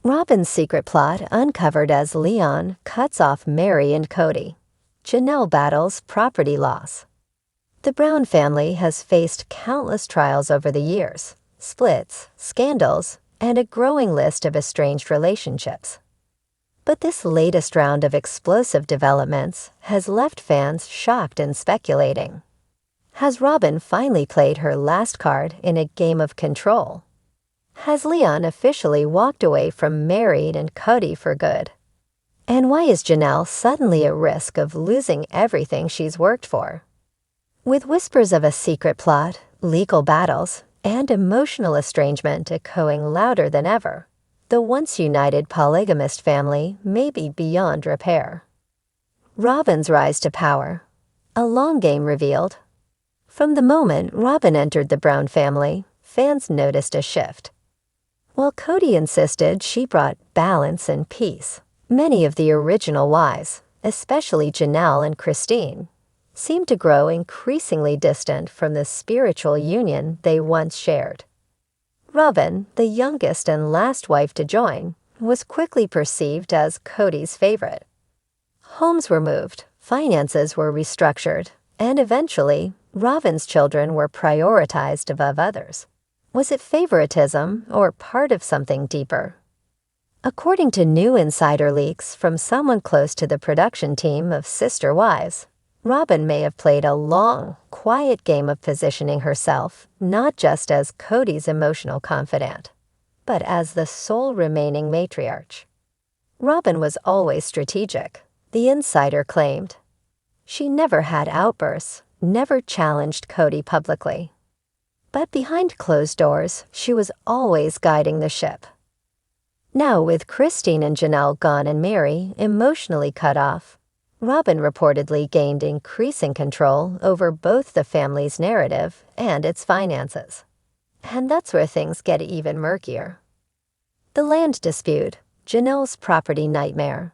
Robyn's secret plot uncovered as Leon cuts off Mary and Kody. Janelle battles property loss. The Brown family has faced countless trials over the years, splits, scandals, and a growing list of estranged relationships. But this latest round of explosive developments has left fans shocked and speculating. Has Robyn finally played her last card in a game of control? Has Leon officially walked away from Mary and Kody for good? And why is Janelle suddenly at risk of losing everything she's worked for? With whispers of a secret plot, legal battles, and emotional estrangement echoing louder than ever, the once-united polygamist family may be beyond repair. Robyn's rise to power. A long game revealed. From the moment Robyn entered the Brown family, fans noticed a shift. While Kody insisted she brought balance and peace, many of the original wives, especially Janelle and Christine, seemed to grow increasingly distant from the spiritual union they once shared. Robyn, the youngest and last wife to join, was quickly perceived as Kody's favorite. Homes were moved, finances were restructured, and eventually, Robyn's children were prioritized above others. Was it favoritism or part of something deeper? According to new insider leaks from someone close to the production team of Sister Wives, Robyn may have played a long, quiet game of positioning herself not just as Kody's emotional confidant, but as the sole remaining matriarch. Robyn was always strategic, the insider claimed. She never had outbursts, never challenged Kody publicly. But behind closed doors, she was always guiding the ship. Now, with Christine and Janelle gone and Mary emotionally cut off, Robyn reportedly gained increasing control over both the family's narrative and its finances. And that's where things get even murkier. The land dispute, Janelle's property nightmare.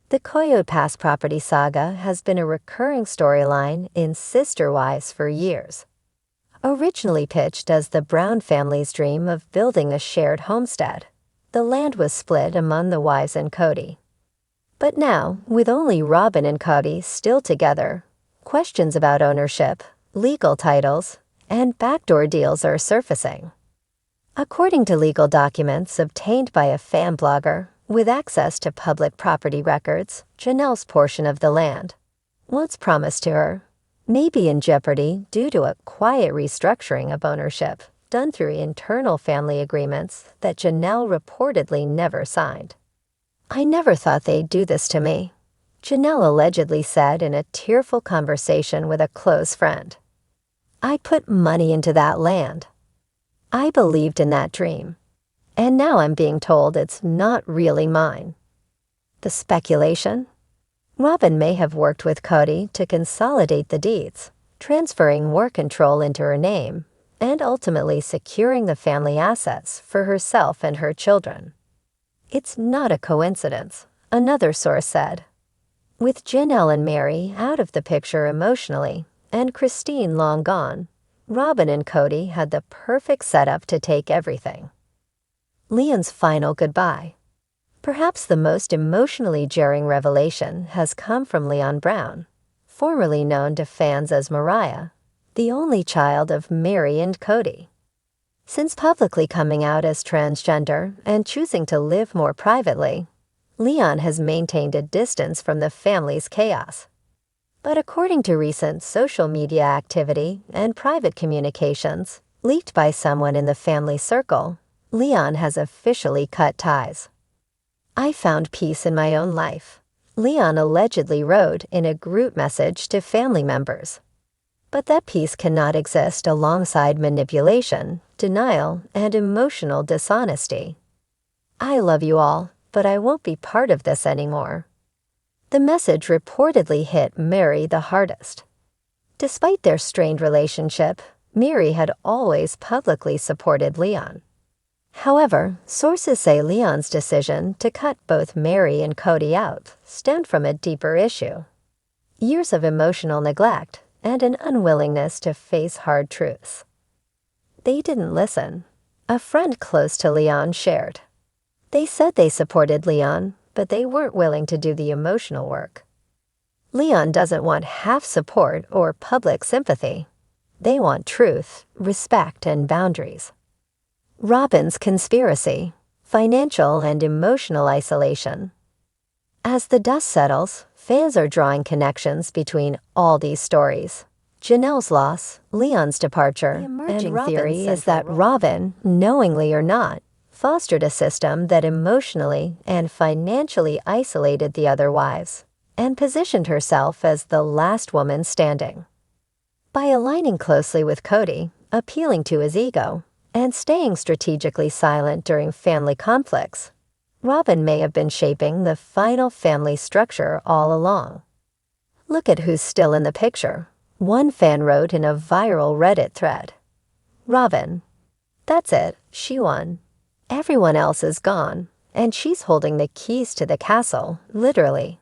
The Coyote Pass property saga has been a recurring storyline in Sister Wives for years. Originally pitched as the Brown family's dream of building a shared homestead, the land was split among the wives and Kody. But now, with only Robyn and Kody still together, questions about ownership, legal titles, and backdoor deals are surfacing. According to legal documents obtained by a fan blogger with access to public property records, Janelle's portion of the land, once promised to her, may be in jeopardy due to a quiet restructuring of ownership done through internal family agreements that Janelle reportedly never signed. "I never thought they'd do this to me," Janelle allegedly said in a tearful conversation with a close friend. "I put money into that land. I believed in that dream. And now I'm being told it's not really mine." The speculation? Robyn may have worked with Kody to consolidate the deeds, transferring more control into her name, and ultimately securing the family assets for herself and her children. It's not a coincidence, another source said. With Janelle and Mary out of the picture emotionally, and Christine long gone, Robyn and Kody had the perfect setup to take everything. Leon's final goodbye. Perhaps the most emotionally jarring revelation has come from Leon Brown, formerly known to fans as Mariah, the only child of Mary and Kody. Since publicly coming out as transgender and choosing to live more privately, Leon has maintained a distance from the family's chaos. But according to recent social media activity and private communications leaked by someone in the family circle, Leon has officially cut ties. "I found peace in my own life," Leon allegedly wrote in a group message to family members. But that peace cannot exist alongside manipulation, denial, and emotional dishonesty. "I love you all, but I won't be part of this anymore." The message reportedly hit Mary the hardest. Despite their strained relationship, Mary had always publicly supported Leon. However, sources say Leon's decision to cut both Mary and Kody out stemmed from a deeper issue. Years of emotional neglect and an unwillingness to face hard truths. They didn't listen. A friend close to Leon shared. They said they supported Leon, but they weren't willing to do the emotional work. Leon doesn't want half support or public sympathy. They want truth, respect, and boundaries. Robyns Conspiracy, financial and emotional isolation. As the dust settles, fans are drawing connections between all these stories. Janelles Loss, Leon's departure, and theory is that Robyn, knowingly or not, fostered a system that emotionally and financially isolated the other wives and positioned herself as the last woman standing. By aligning closely with Kody, appealing to his ego, and staying strategically silent during family conflicts, Robyn may have been shaping the final family structure all along. Look at who's still in the picture, one fan wrote in a viral Reddit thread. Robyn. That's it, she won. Everyone else is gone, and she's holding the keys to the castle, literally.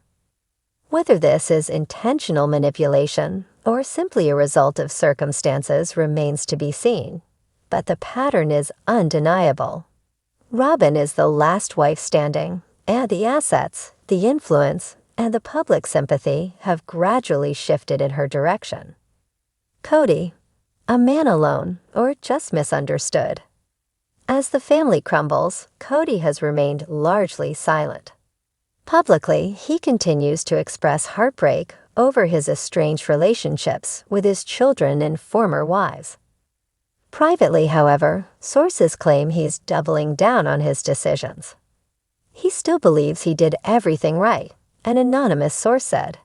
Whether this is intentional manipulation or simply a result of circumstances remains to be seen, but the pattern is undeniable. Robyn is the last wife standing, and the assets, the influence, and the public sympathy have gradually shifted in her direction. Kody, a man alone or just misunderstood. As the family crumbles, Kody has remained largely silent. Publicly, he continues to express heartbreak over his estranged relationships with his children and former wives. Privately, however, sources claim he's doubling down on his decisions. He still believes he did everything right, an anonymous source said.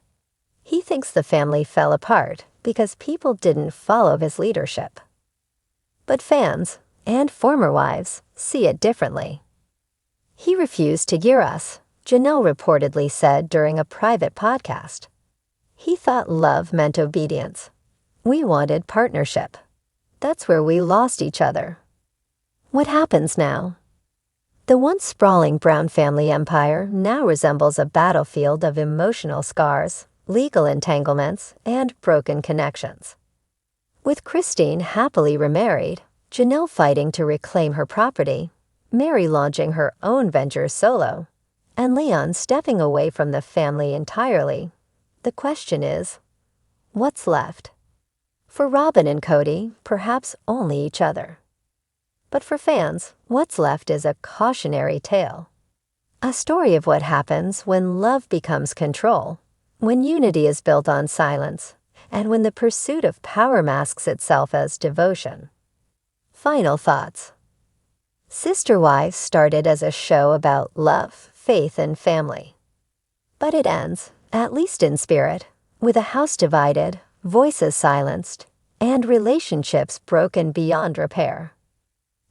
He thinks the family fell apart because people didn't follow his leadership. But fans, and former wives, see it differently. He refused to gear us, Janelle reportedly said during a private podcast. He thought love meant obedience. We wanted partnership. That's where we lost each other. What happens now? The once sprawling Brown family empire now resembles a battlefield of emotional scars, legal entanglements, and broken connections. With Christine happily remarried, Janelle fighting to reclaim her property, Mary launching her own ventures solo, and Leon stepping away from the family entirely, the question is, what's left? For Robyn and Kody, perhaps only each other. But for fans, what's left is a cautionary tale. A story of what happens when love becomes control, when unity is built on silence, and when the pursuit of power masks itself as devotion. Final thoughts. Sister Wives started as a show about love, faith, and family. But it ends, at least in spirit, with a house divided, voices silenced, and relationships broken beyond repair.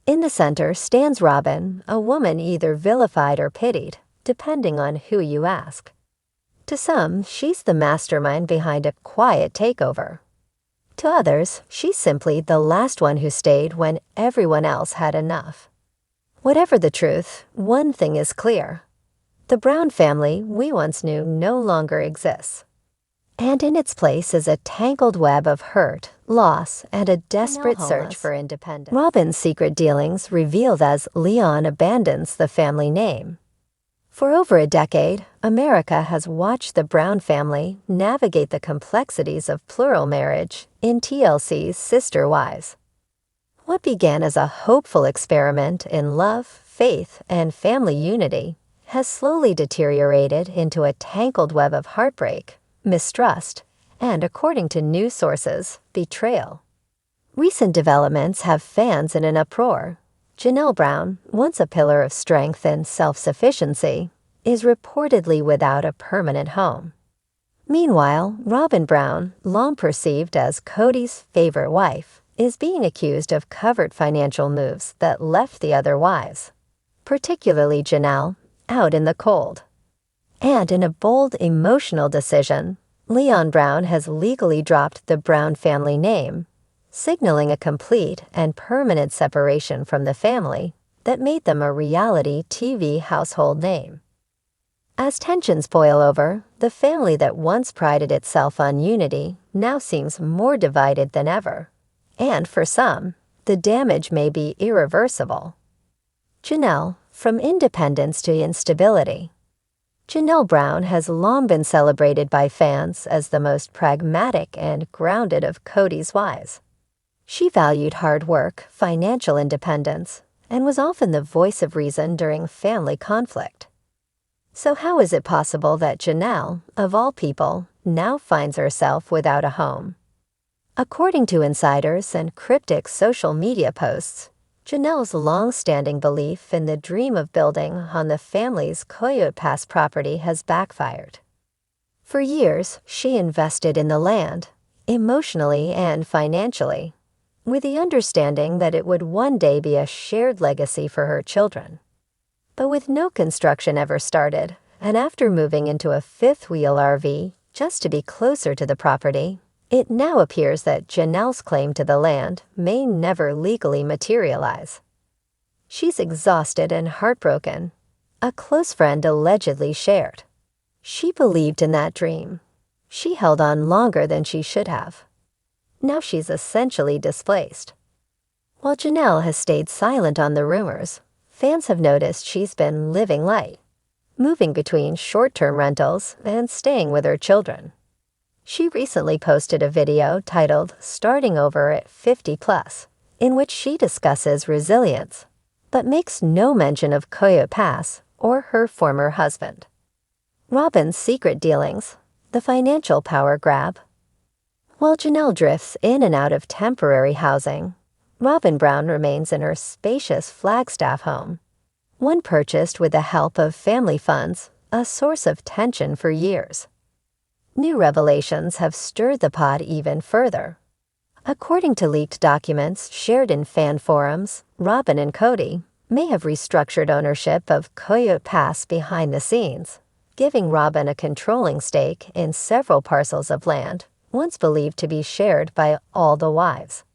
In the center stands Robyn, a woman either vilified or pitied, depending on who you ask. To some, she's the mastermind behind a quiet takeover. To others, she's simply the last one who stayed when everyone else had enough. Whatever the truth, one thing is clear. The Brown family we once knew no longer exists. And in its place is a tangled web of hurt, loss, and a desperate search for independence. Robyn's secret dealings revealed as Leon abandons the family name. For over a decade, America has watched the Brown family navigate the complexities of plural marriage in TLC's Sister Wives. What began as a hopeful experiment in love, faith, and family unity has slowly deteriorated into a tangled web of heartbreak, mistrust, and, according to news sources, betrayal. Recent developments have fans in an uproar. Janelle Brown, once a pillar of strength and self-sufficiency, is reportedly without a permanent home. Meanwhile, Robyn Brown, long perceived as Kody's favorite wife, is being accused of covert financial moves that left the other wives, particularly Janelle, out in the cold. And in a bold emotional decision, Leon Brown has legally dropped the Brown family name, signaling a complete and permanent separation from the family that made them a reality TV household name. As tensions boil over, the family that once prided itself on unity now seems more divided than ever. And for some, the damage may be irreversible. Janelle, from independence to instability. Janelle Brown has long been celebrated by fans as the most pragmatic and grounded of Kody's wives. She valued hard work, financial independence, and was often the voice of reason during family conflict. So how is it possible that Janelle, of all people, now finds herself without a home? According to insiders and cryptic social media posts, Janelle's long-standing belief in the dream of building on the family's Coyote Pass property has backfired. For years, she invested in the land, emotionally and financially, with the understanding that it would one day be a shared legacy for her children. But with no construction ever started, and after moving into a fifth-wheel RV just to be closer to the property, it now appears that Janelle's claim to the land may never legally materialize. She's exhausted and heartbroken, a close friend allegedly shared. She believed in that dream. She held on longer than she should have. Now she's essentially displaced. While Janelle has stayed silent on the rumors, fans have noticed she's been living light, moving between short-term rentals and staying with her children. She recently posted a video titled "Starting Over at 50 Plus," in which she discusses resilience, but makes no mention of Coyote Pass or her former husband. Robyn's secret dealings, the financial power grab. While Janelle drifts in and out of temporary housing, Robyn Brown remains in her spacious Flagstaff home, one purchased with the help of family funds, a source of tension for years. New revelations have stirred the pot even further. According to leaked documents shared in fan forums, Robyn Kody may have restructured ownership of Coyote Pass behind the scenes, giving Robyn a controlling stake in several parcels of land once believed to be shared by all the wives.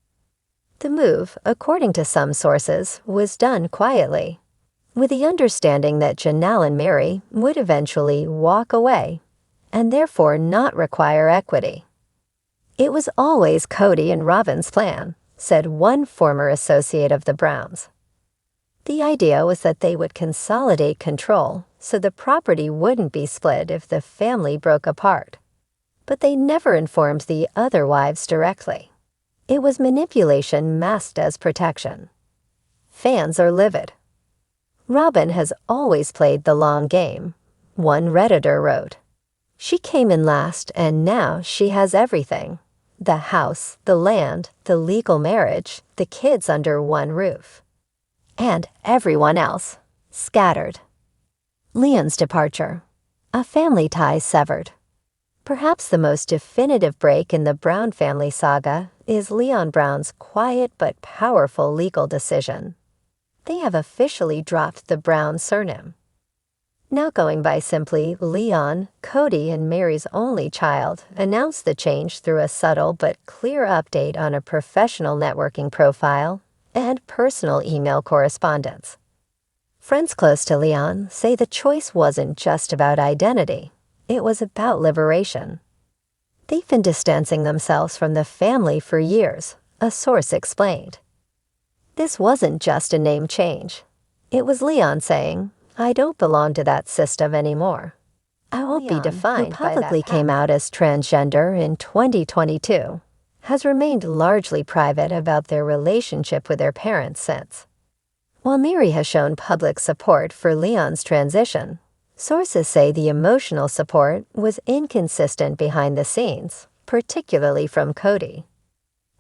The move, according to some sources, was done quietly, with the understanding that Janelle and Mary would eventually walk away and therefore not require equity. "It was always Kody and Robyn's plan," said one former associate of the Browns. The idea was that they would consolidate control so the property wouldn't be split if the family broke apart. But they never informed the other wives directly. It was manipulation masked as protection. Fans are livid. Robyn has always played the long game, one Redditor wrote. She came in last and now she has everything. The house, the land, the legal marriage, the kids under one roof. And everyone else, scattered. Leon's departure. A family tie severed. Perhaps the most definitive break in the Brown family saga is Leon Brown's quiet but powerful legal decision. They have officially dropped the Brown surname. Now going by simply Leon, Kody and Mary's only child announced the change through a subtle but clear update on a professional networking profile and personal email correspondence. Friends close to Leon say the choice wasn't just about identity, it was about liberation. They've been distancing themselves from the family for years, a source explained. This wasn't just a name change. It was Leon saying, "I don't belong to that system anymore. I won't be defined by that." Who publicly came out as transgender in 2022, has remained largely private about their relationship with their parents since. While Mary has shown public support for Leon's transition, sources say the emotional support was inconsistent behind the scenes, particularly from Kody.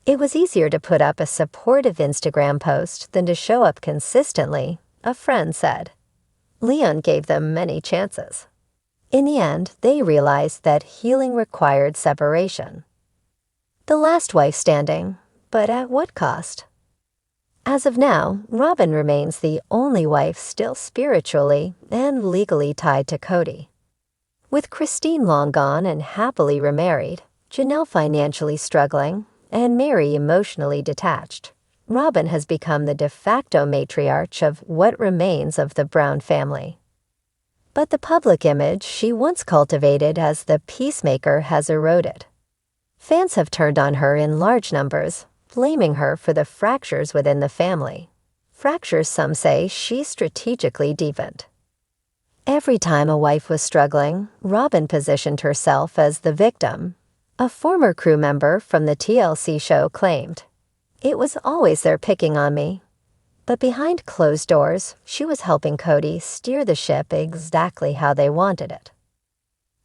It was easier to put up a supportive Instagram post than to show up consistently, a friend said. Leon gave them many chances. In the end, they realized that healing required separation. The last wife standing, but at what cost? As of now, Robyn remains the only wife still spiritually and legally tied to Kody. With Christine long gone and happily remarried, Janelle financially struggling, and Mary emotionally detached, Robyn has become the de facto matriarch of what remains of the Brown family. But the public image she once cultivated as the peacemaker has eroded. Fans have turned on her in large numbers, blaming her for the fractures within the family. Fractures some say she strategically deepened. Every time a wife was struggling, Robyn positioned herself as the victim. A former crew member from the TLC show claimed, "It was always their picking on me." But behind closed doors, she was helping Kody steer the ship exactly how they wanted it.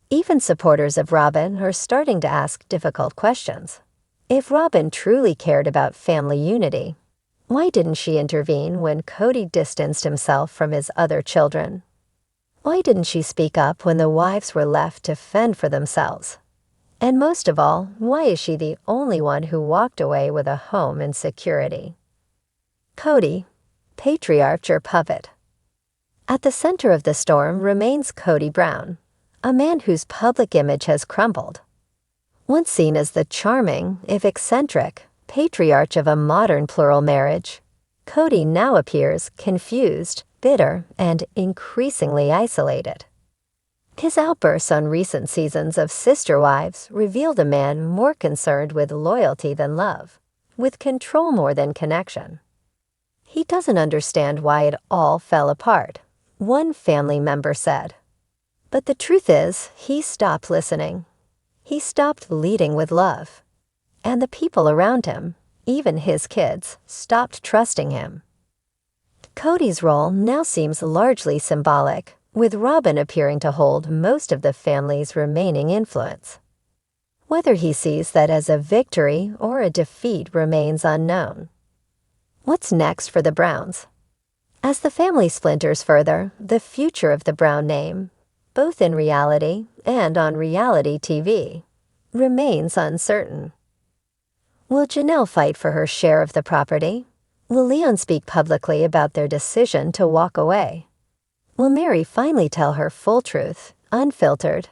Even supporters of Robyn are starting to ask difficult questions. If Robyn truly cared about family unity, why didn't she intervene when Kody distanced himself from his other children? Why didn't she speak up when the wives were left to fend for themselves? And most of all, why is she the only one who walked away with a home and security? Kody, patriarch or puppet? At the center of the storm remains Cody Brown, a man whose public image has crumbled. Once seen as the charming, if eccentric, patriarch of a modern plural marriage, Kody now appears confused, bitter, and increasingly isolated. His outbursts on recent seasons of Sister Wives revealed a man more concerned with loyalty than love, with control more than connection. He doesn't understand why it all fell apart, one family member said. But the truth is, he stopped listening. He stopped leading with love. And the people around him, even his kids, stopped trusting him. Kody's role now seems largely symbolic, with Robyn appearing to hold most of the family's remaining influence. Whether he sees that as a victory or a defeat remains unknown. What's next for the Browns? As the family splinters further, the future of the Brown name, both in reality and on reality TV, remains uncertain. Will Janelle fight for her share of the property? Will Leon speak publicly about their decision to walk away? Will Mary finally tell her full truth, unfiltered?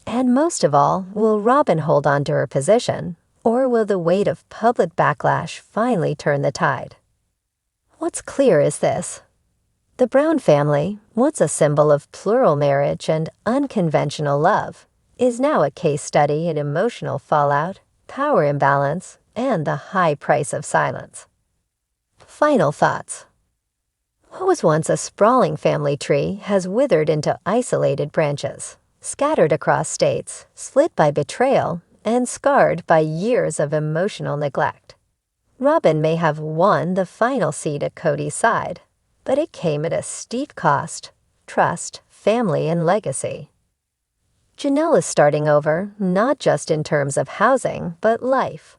And most of all, will Robyn hold on to her position, or will the weight of public backlash finally turn the tide? What's clear is this. The Brown family, once a symbol of plural marriage and unconventional love, is now a case study in emotional fallout, power imbalance, and the high price of silence. Final thoughts. What was once a sprawling family tree has withered into isolated branches, scattered across states, split by betrayal, and scarred by years of emotional neglect. Robyn may have won the final seat at Kody's side, but it came at a steep cost: trust, family, and legacy. Janelle is starting over, not just in terms of housing, but life.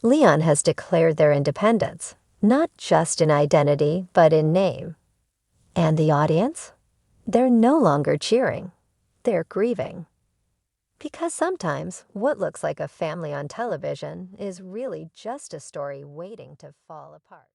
Leon has declared their independence, not just in identity, but in name. And the audience? They're no longer cheering. They're grieving. Because sometimes what looks like a family on television is really just a story waiting to fall apart.